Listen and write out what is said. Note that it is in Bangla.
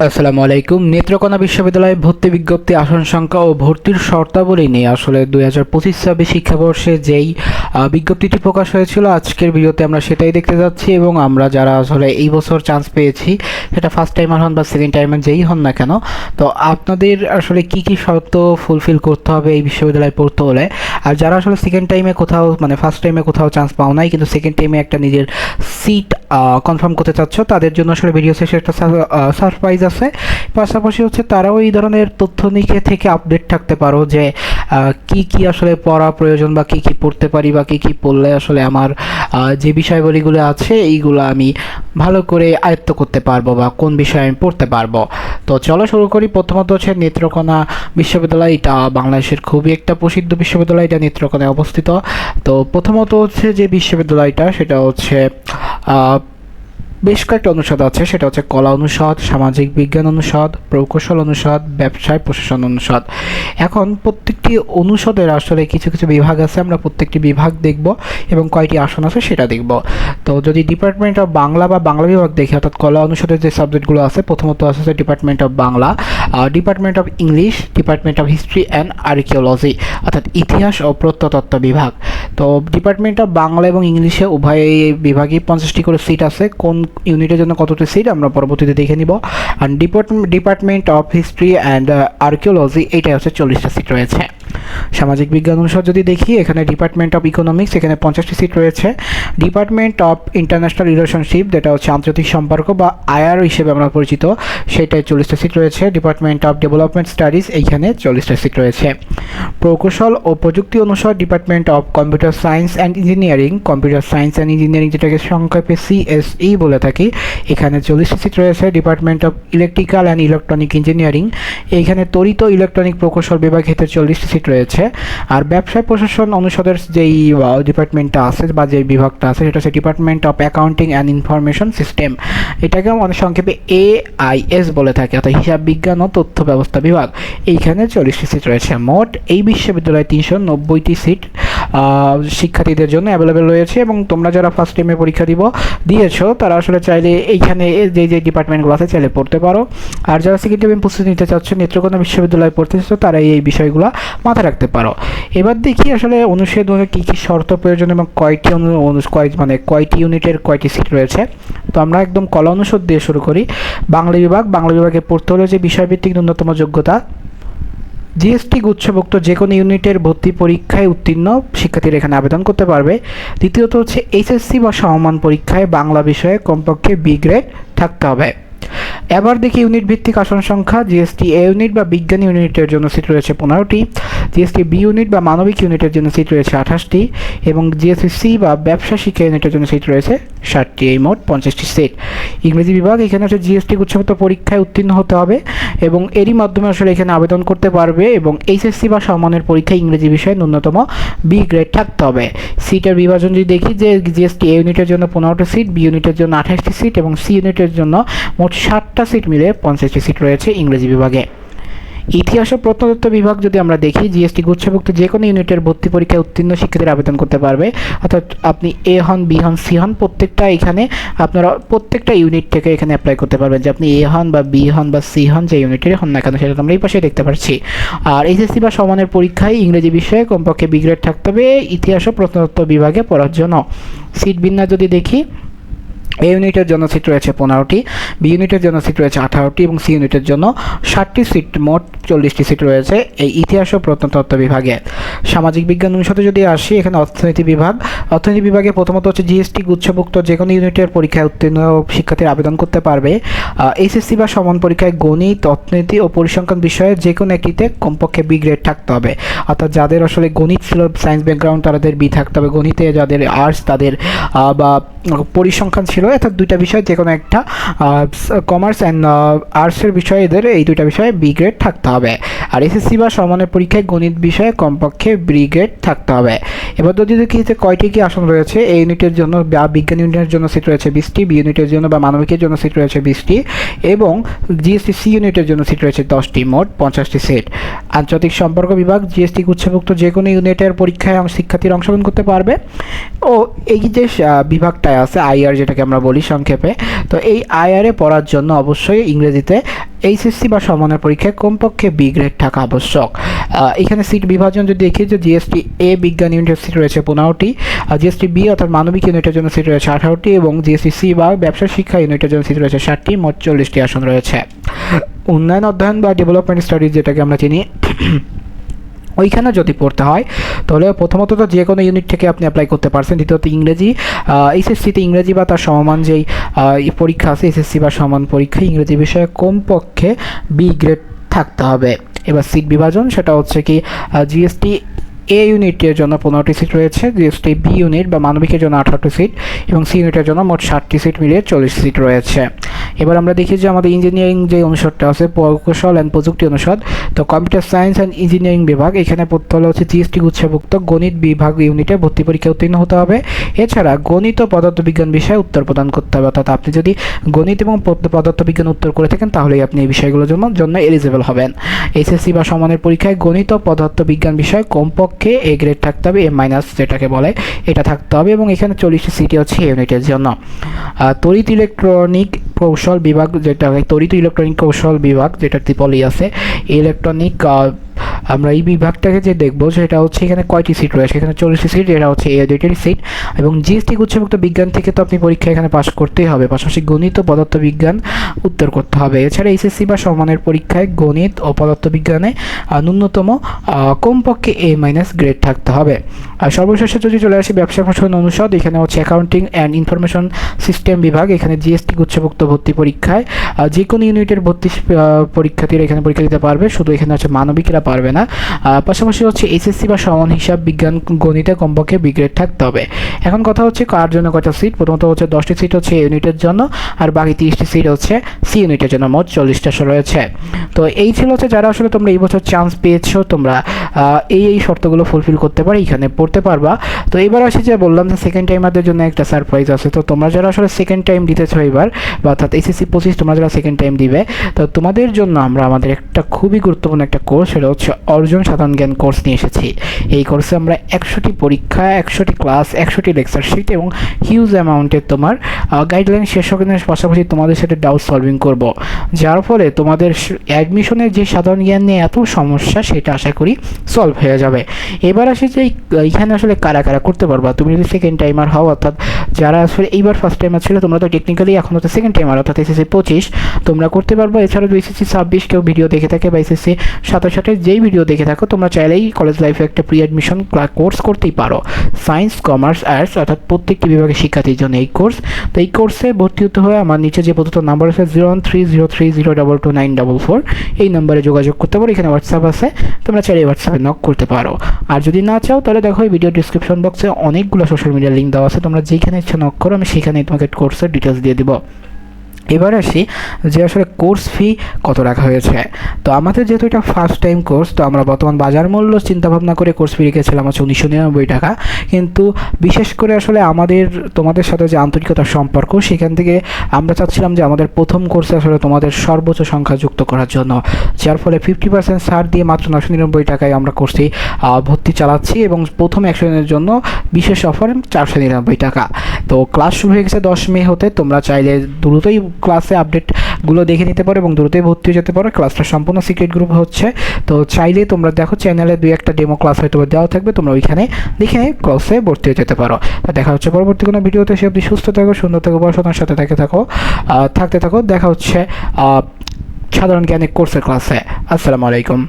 আসসালামু আলাইকুম। নেত্রকোনা বিশ্ববিদ্যালয়ে ভর্তি বিজ্ঞপ্তি, আসন সংখ্যা ও ভর্তির শর্তাবলী নিয়ে আসলে 2025-26 শিক্ষাবর্ষে যেই বিজ্ঞপ্তিটি প্রকাশ হয়েছিল, আজকের ভিডিওতে আমরা সেটাই দেখতে যাচ্ছি। এবং আমরা যারা আসলে এই বছর চান্স পেয়েছি, সেটা ফার্স্ট টাইমার হন বা সেকেন্ড টাইমার যেই হন না কেন, তো আপনাদের আসলে কি কি শর্ত ফুলফিল করতে হবে এই বিশ্ববিদ্যালয়ে পড়তে হলে। আর যারা আসলে সেকেন্ড টাইমে কোথাও মানে ফার্স্ট টাইমে কোথাও চান্স পাও নাই কিন্তু সেকেন্ড টাইমে একটা নিজের সিট কনফার্ম করতে চাচ্ছ, তাদের জন্য আসলে ভিডিও শেষে একটা সারপ্রাইজ আছে। পাশাপাশি হচ্ছে তারাও এই ধরনের তথ্য নিকে থেকে আপডেট থাকতে পারো যে কি কি আসলে পড়া প্রয়োজন বা কি কি পড়তে পারি বা কি কি পড়লে আসলে আমার যে বিষয়বলীগুলো আছে এইগুলো আমি ভালো করে আয়ত্ত করতে পারবো বা কোন বিষয়ে আমি পড়তে পারবো। তো চলো শুরু করি। প্রথমত হচ্ছে নেত্রকোনা বিশ্ববিদ্যালয়, এটা বাংলাদেশের খুবই একটা প্রসিদ্ধ বিশ্ববিদ্যালয়, এটা নেত্রকোনায় অবস্থিত। তো প্রথমত হচ্ছে যে বিশ্ববিদ্যালয়টা, সেটা হচ্ছে বেশ কয়েকটা অনুষদ আছে। সেটা হচ্ছে কলা অনুষদ, সামাজিক বিজ্ঞান অনুষদ, প্রকৌশল অনুষদ, ব্যবসায় প্রশাসন অনুষদ। এখন প্রত্যেকটি অনুষদের আসলে কিছু কিছু বিভাগ আছে, আমরা প্রত্যেকটি বিভাগ দেখব এবং কয়টি আসন আছে সেটা দেখব। তো যদি ডিপার্টমেন্ট অফ বাংলা বা বাংলা বিভাগ দেখি, অর্থাৎ কলা অনুষদের যে সাবজেক্টগুলো আছে, প্রথমত আছে department of Bangla, department of English, department of history and archaeology, অর্থাৎ ইতিহাস ও প্রত্নতত্ত্ব বিভাগ। তো ডিপার্টমেন্ট অফ বাংলা এবং ইংলিশে উভয় বিভাগেই 50টি করে সিট আছে। কোন ইউনিটের জন্য কতটি সিট আমরা পরবর্তীতে দেখে নিব। আর department of history and archaeology, এইটাই হচ্ছে 40টা সিট রয়েছে। সামাজিক বিজ্ঞান অনুষদ যদি দেখি, এখানে ডিপার্টমেন্ট অফ ইকোনমিক্স, এখানে 50টি সিট রয়েছে। ডিপার্টমেন্ট অফ ইন্টারন্যাশনাল রিলেশনশিপ, যেটা হচ্ছে আন্তর্জাতিক সম্পর্ক বা আইআর হিসেবে আমরা পরিচিত, সেটাই 40টা সিট রয়েছে। ডিপার্টমেন্ট অফ ডেভেলপমেন্ট স্টাডিজ, এইখানে 40টা সিট রয়েছে। প্রকৌশল ও প্রযুক্তি অনুষদ, department of computer science and engineering, computer science and engineering যেটাকে সংক্ষেপে সিএসই বলে থাকি, এখানে 40টি সিট রয়েছে। Department of electrical and electronic engineering, এইখানে তড়িৎ ইলেকট্রনিক প্রকৌশল বিভাগ ক্ষেত্রে 40টি সিট রয়েছে। আর ব্যবসায় প্রশাসন অনুষদের যেই ডিপার্টমেন্টটা আছে বা যে বিভাগটা আছে, সেটা হচ্ছে department of accounting and information system, এটাকে অনেক সংক্ষেপে AIS বলে থাকে, অর্থাৎ হিসাব বিজ্ঞান ও তথ্য ব্যবস্থা বিভাগ। এইখানে 40টি সিট রয়েছে। মোট এই বিশ্ববিদ্যালয়ে 390টি সিট শিক্ষার্থীদের জন্য অ্যাভেলেবেল রয়েছে। এবং তোমরা যারা ফার্স্ট টাইমে পরীক্ষা দিয়েছো, তারা আসলে চাইলে এইখানে যে যে ডিপার্টমেন্টগুলো আছে চাইলে পড়তে পারো। আর যারা সেকেন্ড টাইমে প্রস্তুতি নিতে চাচ্ছ, নেত্রকোনা বিশ্ববিদ্যালয়ে পড়তে চাচ্ছ, তারা এই বিষয়গুলো মাথায় রাখতে পারো। এবার দেখি আসলে অনুচ্ছেদে কী কী শর্ত প্রয়োজন এবং কয়টি ইউনিটের কয়টি সিট রয়েছে। তো আমরা একদম কলা অনুষদ দিয়ে শুরু করি। বাংলা বিভাগে পড়তে হলে যে বিষয়ভিত্তিক ন্যূনতম যোগ্যতা, জিএসটি গুচ্ছভুক্ত যে কোনো ইউনিটের ভর্তি পরীক্ষায় উত্তীর্ণ শিক্ষার্থীরা এখানে আবেদন করতে পারবে। দ্বিতীয়ত হচ্ছে এইচএসসি বা সমমান পরীক্ষায় বাংলা বিষয়ে কমপক্ষে বি গ্রেড থাকতে হবে। এবার দেখি ইউনিট ভিত্তিক আসন সংখ্যা। জিএসটি এ ইউনিট বা বিজ্ঞান ইউনিটের জন্য সিট রয়েছে 15টি, জিএসটি বি ইউনিট বা মানবিক ইউনিটের জন্য সিট রয়েছে 28টি, এবং জিএসটি সি বা ব্যবসা শিক্ষা ইউনিটের জন্য সিট রয়েছে 60টি। এই মোট 50টি সিট। ইংরেজি বিভাগ, এখানে হচ্ছে জিএসটি গুচ্ছভুক্ত পরীক্ষায় উত্তীর্ণ হতে হবে এবং এরই মাধ্যমে আসলে এখানে আবেদন করতে পারবে। এবং এইচএসসি বা সমমানের পরীক্ষায় ইংরেজি বিষয়ে ন্যূনতম বি গ্রেড থাকতে হবে। সিটের বিভাজন যদি দেখি, যে জিএসটি এ ইউনিটের জন্য 15টি সিট, বি ইউনিটের জন্য 28টি সিট এবং সি ইউনিটের জন্য মোট 60টা সিট মিলে 50টি সিট রয়েছে ইংরেজি বিভাগে। ইতিহাস ও প্রত্নতত্ত্ব বিভাগ যদি আমরা দেখি, জিএসটি গুচ্ছভুক্ত যে কোনো ইউনিটের ভর্তি পরীক্ষায় উত্তীর্ণ শিক্ষার্থীরা আবেদন করতে পারবে। অর্থাৎ আপনি এ হন, বি হন, সি হন, প্রত্যেকটা এখানে আপনারা প্রত্যেকটা ইউনিট থেকে এখানে অ্যাপ্লাই করতে পারবেন, যে আপনি এ হন বা বি হন বা সি হন, যে ইউনিটের হন না কেন, সেটা আমরা এই পাশে দেখতে পাচ্ছি। আর এইচএসসি বা সমানের পরীক্ষায় ইংরেজি বিষয়ে কমপক্ষে বি গ্রেড থাকতে হবে ইতিহাস ও প্রত্নতত্ত্ব বিভাগে পড়ার জন্য। সিট বিন্যাস যদি দেখি, এ ইউনিটের জন্য সিট রয়েছে 15টি, বি ইউনিটের জন্য সিট রয়েছে 18টি এবং সি ইউনিটের জন্য 60টি সিট, মোট 40টি সিট রয়েছে এই ইতিহাস ও প্রত্নতত্ত্ব বিভাগে। সামাজিক বিজ্ঞান অনুষদে যদি আসি, এখানে অর্থনীতি বিভাগে প্রথমত হচ্ছে জিএসটি গুচ্ছভুক্ত যে কোনো ইউনিটের পরীক্ষায় উত্তীর্ণ শিক্ষার্থীরা আবেদন করতে পারবে। এইচএসসি বা সমান পরীক্ষায় গণিত, অর্থনীতি ও পরিসংখ্যান বিষয়ে যে কোনো একটিতে কমপক্ষে বি গ্রেড থাকতে হবে। অর্থাৎ যাদের আসলে গণিত ছিল, সায়েন্স ব্যাকগ্রাউন্ড, তাদের বি থাকতে হবে। গণিতে যাদের আর্টস, তাদের বা পরিসংখ্যান ছিল, অর্থাৎ দুইটা বিষয় যে কোনো একটা, কমার্স অ্যান্ড আর্টসের বিষয়ে এদের এই দুইটা বিষয়ে বি গ্রেড থাকতে হবে। আর এসএসসি বা সমমানের পরীক্ষায় গণিত বিষয়ে কমপক্ষে বি গ্রেড থাকতে হবে। এবার যদি দেখি যে কয়টি কি আসন রয়েছে, এ ইউনিটের জন্য বা বিজ্ঞান ইউনিটের জন্য সিট রয়েছে 20টি, বি ইউনিটের জন্য বা মানবিকের জন্য সিট রয়েছে 20টি এবং জিএসটি সি ইউনিটের জন্য সিট রয়েছে 10টি, মোট 50টি সিট। আন্তর্জাতিক সম্পর্ক বিভাগ জিএসটি গুচ্ছভুক্ত যে কোনো ইউনিটের পরীক্ষায় শিক্ষার্থীরা অংশগ্রহণ করতে পারবে। ও এই যে বিভাগটায় আছে আইআর, যেটাকে আমরা বলি সংক্ষেপে, তো এই আইআরে পড়ার জন্য অবশ্যই ইংরেজিতে এইচএসসি বা সমমানের পরীক্ষায় কমপক্ষে বি গ্রেড থাকা আবশ্যক। এখানে সিট বিভাজন যদি দেখি যে জিএসটি এ বিজ্ঞান ইউনিটের সিট রয়েছে 15টি, জিএসটি বি অর্থাৎ মানবিক ইউনিটের জন্য সিট রয়েছে 18টি এবং জিএসটি সি বা ব্যবসা শিক্ষা ইউনিটের জন্য সিট রয়েছে 60টি, মোট 40টি আসন রয়েছে। উন্নয়ন অধ্যয়ন বা ডেভেলপমেন্ট স্টাডিজ যেটাকে আমরা চিনি, ওইখানে যদি পড়তে হয় তাহলে প্রথমত তো যে কোনো ইউনিট থেকে আপনি অ্যাপ্লাই করতে পারছেন। দ্বিতীয়ত ইংরেজি, এইচএসসিতে ইংরেজি বা তার সমমান যেই পরীক্ষা আছে এসএসসি বা সমান পরীক্ষা ইংরেজি বিষয়ে কমপক্ষে বি গ্রেড থাকতে হবে। এবার সিট বিভাজন সেটা হচ্ছে কি জিএসটি এ ইউনিটের জন্য 15টি সিট রয়েছে, জিএসটি বি ইউনিট বা মানবিকের জন্য 18টি সিট এবং সি ইউনিটের জন্য মোট 60টি সিট মিলিয়ে 40 সিট রয়েছে। এবার আমরা দেখি যে আমাদের ইঞ্জিনিয়ারিং যে অনুষদটা আছে প্রকৌশল অ্যান্ড প্রযুক্তি অনুষদ, তো কম্পিউটার সায়েন্স অ্যান্ড ইঞ্জিনিয়ারিং বিভাগ, এখানে পড়তে হলে হচ্ছে জিএসটি গুচ্ছভুক্ত গণিত বিভাগ ইউনিটে ভর্তি পরীক্ষা উত্তীর্ণ হতে হবে। এছাড়া গণিত ও পদার্থবিজ্ঞান বিষয়ে উত্তর প্রদান করতে হবে, অর্থাৎ আপনি যদি গণিত এবং পদার্থবিজ্ঞান উত্তর করে থাকেন তাহলেই আপনি এই বিষয়গুলোর জন্য এলিজিবল হবেন। এসএসসি বা সমানের পরীক্ষায় গণিত ও পদার্থবিজ্ঞান বিষয়ে কমপক্ষে এ গ্রেড থাকতে হবে, এ মাইনাস যেটাকে বলে এটা থাকতে হবে এবং এখানে 40টি সিটি হচ্ছে ইউনিটের জন্য। তড়িৎ ইলেকট্রনিক কৌশল বিভাগ, যেটা তড়িৎ ইলেকট্রনিক কৌশল বিভাগ যেটা ত্রিপলি আছে, ইলেকট্রনিক আমরা এই বিভাগটাকে যে দেখবো সেটা হচ্ছে এখানে কয়টি সিট রয়েছে, এখানে 40টি সিট, এটা হচ্ছে এ দুইটি সিট এবং জিএসটি গুচ্ছভুক্ত বিজ্ঞান থেকে তো আপনি পরীক্ষা এখানে পাস করতেই হবে, পাশাপাশি গণিত ও পদার্থবিজ্ঞান উত্তর করতে হবে। এছাড়া এইচএসসি বা সমানের পরীক্ষায় গণিত ও পদার্থবিজ্ঞানে ন্যূনতম কমপক্ষে এ মাইনাস গ্রেড থাকতে হবে। আর সর্বশেষে যদি চলে আসি ব্যবসা প্রশাসন অনুষদ, এখানে হচ্ছে অ্যাকাউন্টিং অ্যান্ড ইনফরমেশন সিস্টেম বিভাগ, এখানে জিএসটি গুচ্ছভুক্ত ভর্তি পরীক্ষায় যে কোনো ইউনিটের ভর্তি পরীক্ষার্থীরা এখানে পরীক্ষা দিতে পারবে, শুধু এখানে হচ্ছে মানবিকরা পারবে না। পাশাপাশি হচ্ছে এইচএসসি বা সমান হিসাব বিজ্ঞান গণিতে কমপক্ষে বি গ্রেড থাকতে হবে। এখন কথা হচ্ছে কার জন্য কয়টা সিট, প্রথমত হচ্ছে 10টি সিট হচ্ছে এ ইউনিটের জন্য আর বাকি 30টি সিট হচ্ছে সি ইউনিটের জন্য, মোট 40টা রয়েছে। তো এই ছিল হচ্ছে যারা আসলে তোমরা এই বছর চান্স পেয়েছো, তোমরা এই শর্তগুলো ফুলফিল করতে পারে এখানে পড়তে পারবা। তো এবার আসি যে বললাম যে সেকেন্ড টাইমারদের জন্য একটা সারপ্রাইজ আছে। তো তোমরা যারা আসলে সেকেন্ড টাইম দিতেছো এবার, বা অর্থাৎ এসএসসি 25 তোমরা যারা সেকেন্ড টাইম দিবে, তো তোমাদের জন্য আমরা আমাদের একটা খুবই গুরুত্বপূর্ণ একটা কোর্স, সেটা হচ্ছে অর্জন সাধারণ জ্ঞান কোর্স নিয়ে এসেছি। এই কোর্সে আমরা 100টি পরীক্ষা, 100টি ক্লাস, 100টি লেকচার শিট এবং হিউজ অ্যামাউন্টের তোমার গাইডলাইন শেষকের পাশাপাশি তোমাদের সাথে ডাউট সলভিং করব, যার ফলে তোমাদের অ্যাডমিশনের যে সাধারণ জ্ঞান নিয়ে এত সমস্যা সেটা আশা করি সলভ হয়ে যাবে। এবার আসে যে এইখানে আসলে কারা কারা করতে পারবা। তুমি যদি সেকেন্ড টাইমার হও, অর্থাৎ যারা আসলে এইবার ফার্স্ট টাইমার ছিল তোমরা তো টেকনিক্যালি এখন তো সেকেন্ড টাইমার, অর্থাৎ এসএসসি 25 তোমরা করতে পারবা। এছাড়াও এসএসসি 26 কেউ ভিডিও দেখে থাকে বা এসএসসি 27 যেই ভিডিও দেখে থাকো, তোমরা চাইলেই কলেজ লাইফে একটা প্রি অ্যাডমিশন কোর্স করতেই পারো। সায়েন্স, কমার্স, আর্টস অর্থাৎ প্রত্যেকটি বিভাগের শিক্ষার্থীর জন্য এই কোর্স। তো এই কোর্সে ভর্তি হতে হয়ে আমার নিচে যে প্রদত্ত নাম্বার আছে 013030222944 এই নাম্বারে যোগাযোগ করতে পারো। এখানে হোয়াটসঅ্যাপ আছে, তোমরা চাইলে হোয়াটসঅ্যাপে নক করতে পারো। আর যদি না চাও তাহলে দেখো এই ভিডিও ডিসক্রিপশন বক্সে অনেকগুলো সোশ্যাল মিডিয়ার লিঙ্ক দেওয়া আছে, তোমরা যেখানে ইচ্ছা নক করো, আমি সেখানেই তোমাকে কোর্সের ডিটেলস দিয়ে দিব। এবার আসি যে আসলে কোর্স ফি কত রাখা হয়েছে। তো আমাদের যেহেতু এটা ফার্স্ট টাইম কোর্স, তো আমরা বর্তমান বাজার মূল্য চিন্তাভাবনা করে কোর্স ফি রেখেছিলাম হচ্ছে 1999 টাকা। কিন্তু বিশেষ করে আসলে তোমাদের সাথে যে আন্তরিকতার সম্পর্ক, সেখান থেকে আমরা চাচ্ছিলাম যে আমাদের প্রথম কোর্সে আসলে তোমাদের সর্বোচ্চ সংখ্যা যুক্ত করার জন্য, যার ফলে 50% ছাড় দিয়ে মাত্র 999 টাকায় আমরা কোর্সে ভর্তি চালাচ্ছি এবং প্রথম 100 জনের জন্য বিশেষ অফার 499 টাকা। তো ক্লাস শুরু হয়ে গেছে 10 মে হতে, তোমরা চাইলে দ্রুতই ক্লাসে আপডেটগুলো দেখে নিতে পারো এবং দ্রুতই ভর্তি হয়ে যেতে পারো। ক্লাসটা সম্পূর্ণ সিক্রেট গ্রুপ হচ্ছে, তো চাইলে তোমরা দেখো চ্যানেলে 2-1টা ডেমো ক্লাস হয়তো দেওয়া থাকবে, তোমরা ওইখানে দেখে ক্লাসে ভর্তি হয়ে যেতে পারো। তো দেখা হচ্ছে পরবর্তী কোনো ভিডিওতে। সে অবধি সুস্থ থাকো, সুন্দর থাকো, পড়াশোনার সাথে থাকতে থাকো। দেখা হচ্ছে সাধারণ জ্ঞানের কোর্সের ক্লাসে। আসসালামু আলাইকুম।